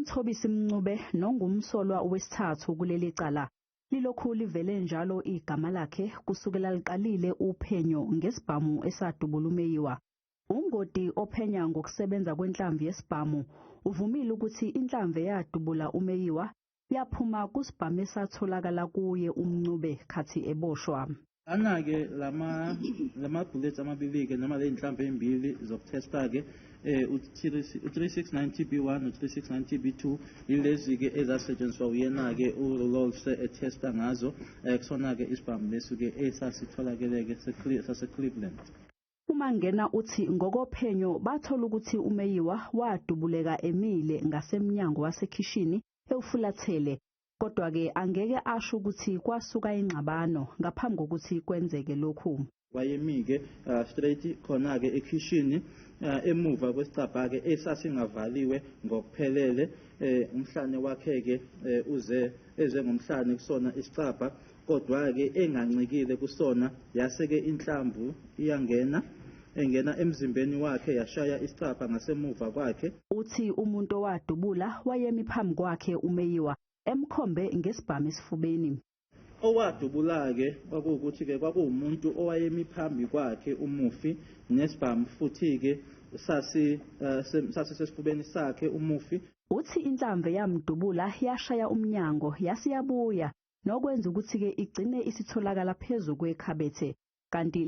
umthobisi mncube nongumsolwa wesithathu kuleli cala lilokhu livele njalo igama lakhe kusukela liqalile uphenyo ngesibhamu esadubula uMeyiwa. Ungoti ophenya ngokusebenza kwenhlamvu yesibhamu uvumile ukuthi inhlamvu eyadubula uMeyiwa yaphuma kusibhamu esatholakala kuye umncube khathi eboshwa. Ana-ke lama bullets amabili-ke noma le nhlamvu embili zokuthesta-ke u-3690B1 u-3690B2 yilezi-ke ezasetshenziswa uyena-ke uLolse ethesta ngazo kusona-ke isibhamu lesu-ke esasitholakele-ke sase-Cleveland. Mangena uthi ngokophenyo bathola ukuthi uMeyiwa wadubuleka emile ngasemnyango wasekhishini ewufulathele. Kodwa-ke angeke asho ukuthi kwasuka ingxabano ngaphambi kokuthi kwenzeke lokhu. Wayemi-ke straight khona-ke ekhishini emuva kwesicabha-ke esasingavaliwe ngokuphelele. Umhlane wakhe-ke eze ngomhlane kusona isicabha, kodwa-ke engancikile kusona yase-ke inhlamvu engena emzimbeni wakhe yashaya isicabha ngasemuva kwakhe. Uthi umuntu owadubula wayemi phambi kwakhe uMeyiwa emkhombe ngesibhamu esifubeni. Owadubula-ke kwakuwukuthi-ke kwakuwumuntu owayemi phambi kwakhe umufi nesibhamu futhi-ke sasesifubeni sakhe umufi. Uthi inhlamvu yamdubula yashaya umnyango yasiyabuya nokwenza ukuthi-ke igcine isitholakala phezu kwekhabethe, kanti